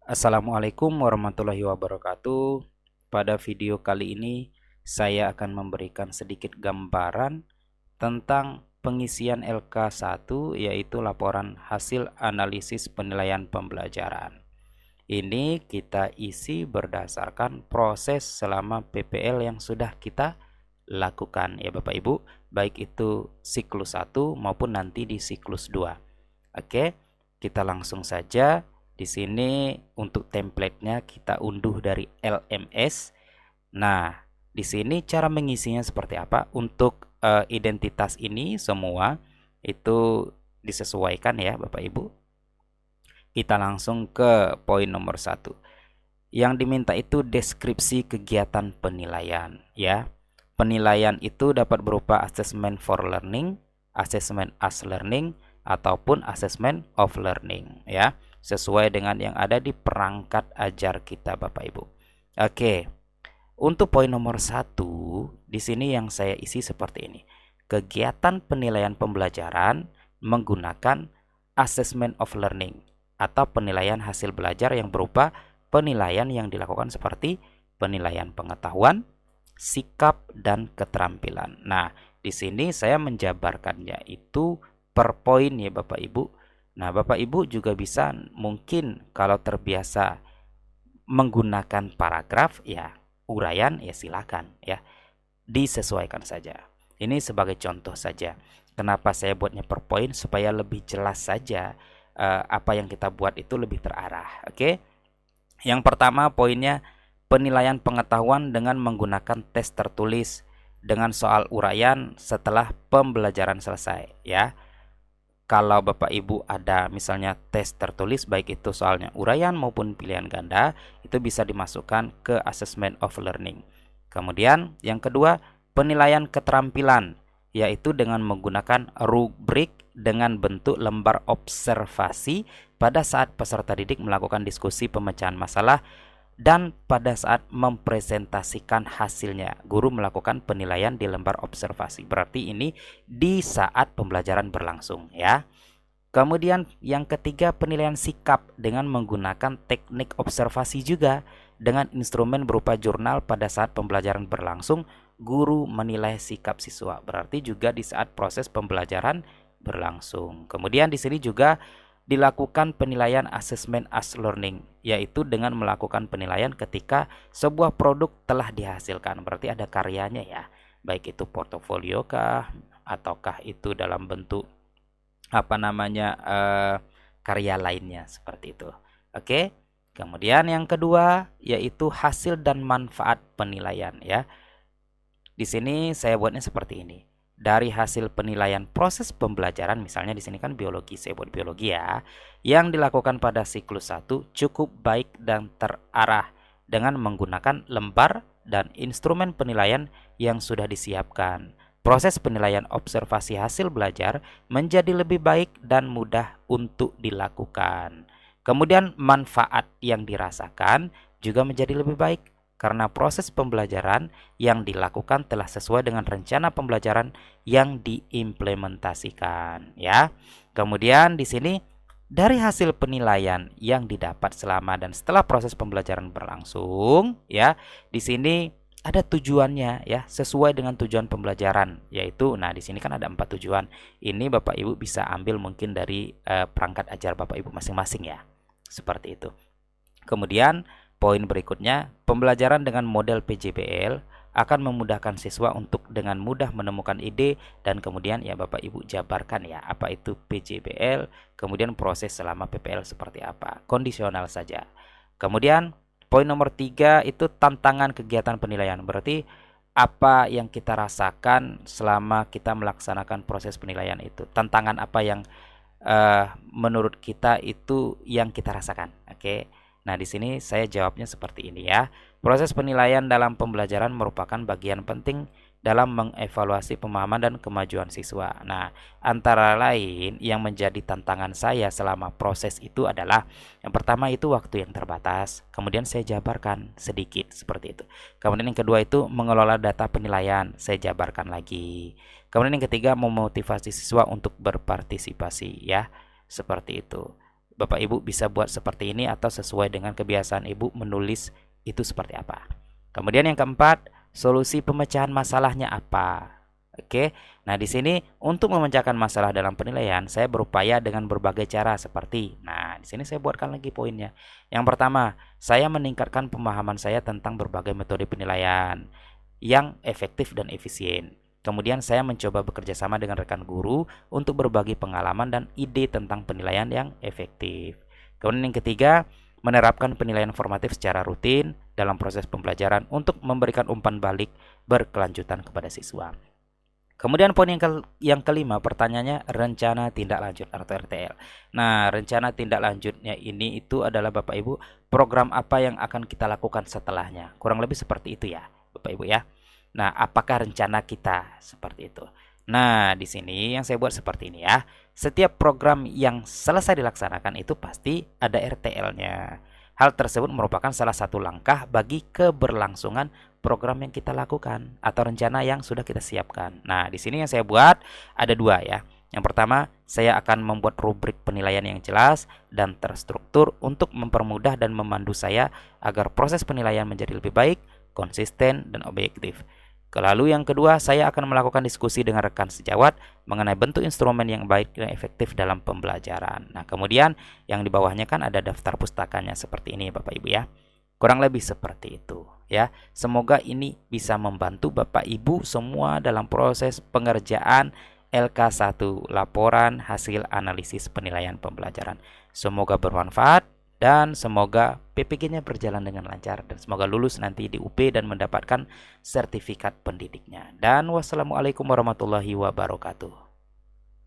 Assalamualaikum warahmatullahi wabarakatuh. Pada video kali ini saya akan memberikan sedikit gambaran tentang pengisian LK1, yaitu laporan hasil analisis penilaian pembelajaran. Ini kita isi berdasarkan proses selama PPL yang sudah kita lakukan ya Bapak Ibu, baik itu siklus 1 maupun nanti di siklus 2. Oke, kita langsung saja. Di sini untuk templatenya kita unduh dari LMS. Nah, di sini cara mengisinya seperti apa? Untuk identitas ini semua itu disesuaikan ya Bapak Ibu. Kita langsung ke poin nomor 1. Yang diminta itu deskripsi kegiatan penilaian ya. Penilaian itu dapat berupa assessment for learning, assessment as learning, ataupun assessment of learning ya, sesuai dengan yang ada di perangkat ajar kita Bapak Ibu. Oke. Untuk poin nomor 1, di sini yang saya isi seperti ini. Kegiatan penilaian pembelajaran menggunakan assessment of learning atau penilaian hasil belajar yang berupa penilaian yang dilakukan seperti penilaian pengetahuan, sikap, dan keterampilan. Nah, di sini saya menjabarkannya itu per poin ya Bapak Ibu. Nah, Bapak Ibu juga bisa mungkin kalau terbiasa menggunakan paragraf ya, uraian ya silakan ya, disesuaikan saja. Ini sebagai contoh saja. Kenapa saya buatnya per poin, supaya lebih jelas saja apa yang kita buat itu lebih terarah. Oke. Yang pertama poinnya penilaian pengetahuan dengan menggunakan tes tertulis dengan soal uraian setelah pembelajaran selesai ya. Kalau Bapak Ibu ada misalnya tes tertulis baik itu soalnya uraian maupun pilihan ganda, itu bisa dimasukkan ke assessment of learning. Kemudian yang kedua, penilaian keterampilan, yaitu dengan menggunakan rubrik dengan bentuk lembar observasi pada saat peserta didik melakukan diskusi pemecahan masalah dan pada saat mempresentasikan hasilnya. Guru melakukan penilaian di lembar observasi. Berarti ini di saat pembelajaran berlangsung ya. Kemudian yang ketiga, penilaian sikap dengan menggunakan teknik observasi juga dengan instrumen berupa jurnal. Pada saat pembelajaran berlangsung, guru menilai sikap siswa. Berarti juga di saat proses pembelajaran berlangsung. Kemudian di sini juga dilakukan penilaian assessment as learning, yaitu dengan melakukan penilaian ketika sebuah produk telah dihasilkan. Berarti ada karyanya ya, baik itu portofolio kah ataukah itu dalam bentuk karya lainnya seperti itu. Oke. Kemudian yang kedua yaitu hasil dan manfaat penilaian ya. Di sini saya buatnya seperti ini. Dari hasil penilaian proses pembelajaran, misalnya di sini kan biologi, saya buat biologi ya, yang dilakukan pada siklus 1 cukup baik dan terarah dengan menggunakan lembar dan instrumen penilaian yang sudah disiapkan. Proses penilaian observasi hasil belajar menjadi lebih baik dan mudah untuk dilakukan. Kemudian manfaat yang dirasakan juga menjadi lebih baik karena proses pembelajaran yang dilakukan telah sesuai dengan rencana pembelajaran yang diimplementasikan ya. Kemudian di sini dari hasil penilaian yang didapat selama dan setelah proses pembelajaran berlangsung ya, di sini ada tujuannya ya, sesuai dengan tujuan pembelajaran, yaitu nah di sini kan ada 4 tujuan. Ini Bapak Ibu bisa ambil mungkin dari perangkat ajar Bapak Ibu masing-masing ya. Seperti itu. Kemudian poin berikutnya, pembelajaran dengan model PJBL akan memudahkan siswa untuk dengan mudah menemukan ide dan kemudian ya Bapak Ibu jabarkan ya apa itu PJBL, kemudian proses selama PPL seperti apa, kondisional saja. Kemudian poin nomor 3 itu tantangan kegiatan penilaian, berarti apa yang kita rasakan selama kita melaksanakan proses penilaian itu, tantangan apa yang menurut kita itu yang kita rasakan. Oke. Nah, di sini saya jawabnya seperti ini ya. Proses penilaian dalam pembelajaran merupakan bagian penting dalam mengevaluasi pemahaman dan kemajuan siswa. Nah, antara lain yang menjadi tantangan saya selama proses itu adalah yang pertama itu waktu yang terbatas. Kemudian saya jabarkan sedikit seperti itu. Kemudian yang kedua itu mengelola data penilaian, saya jabarkan lagi. Kemudian yang ketiga memotivasi siswa untuk berpartisipasi ya. Seperti itu. Bapak Ibu bisa buat seperti ini atau sesuai dengan kebiasaan Ibu menulis itu seperti apa. Kemudian yang keempat, solusi pemecahan masalahnya apa? Oke. Nah, di sini untuk memecahkan masalah dalam penilaian, saya berupaya dengan berbagai cara seperti. Nah, di sini saya buatkan lagi poinnya. Yang pertama, saya meningkatkan pemahaman saya tentang berbagai metode penilaian yang efektif dan efisien. Kemudian saya mencoba bekerja sama dengan rekan guru untuk berbagi pengalaman dan ide tentang penilaian yang efektif. Kemudian yang ketiga, menerapkan penilaian formatif secara rutin dalam proses pembelajaran untuk memberikan umpan balik berkelanjutan kepada siswa. Kemudian poin yang kelima, pertanyaannya rencana tindak lanjut atau RTL. Nah, rencana tindak lanjutnya ini itu adalah Bapak Ibu program apa yang akan kita lakukan setelahnya. Kurang lebih seperti itu ya, Bapak Ibu ya. Nah, apakah rencana kita seperti itu? Nah, di sini yang saya buat seperti ini ya. Setiap program yang selesai dilaksanakan itu pasti ada RTL-nya. Hal tersebut merupakan salah satu langkah bagi keberlangsungan program yang kita lakukan atau rencana yang sudah kita siapkan. Nah, di sini yang saya buat ada dua ya. Yang pertama, saya akan membuat rubrik penilaian yang jelas dan terstruktur untuk mempermudah dan memandu saya agar proses penilaian menjadi lebih baik, konsisten, dan objektif. Lalu yang kedua, saya akan melakukan diskusi dengan rekan sejawat mengenai bentuk instrumen yang baik dan efektif dalam pembelajaran. Nah, kemudian yang di bawahnya kan ada daftar pustakanya seperti ini Bapak Ibu ya. Kurang lebih seperti itu ya. Semoga ini bisa membantu Bapak Ibu semua dalam proses pengerjaan LK1, laporan hasil analisis penilaian pembelajaran. Semoga bermanfaat. Dan semoga PPG-nya berjalan dengan lancar dan semoga lulus nanti di UP dan mendapatkan sertifikat pendidiknya. Dan wassalamualaikum warahmatullahi wabarakatuh.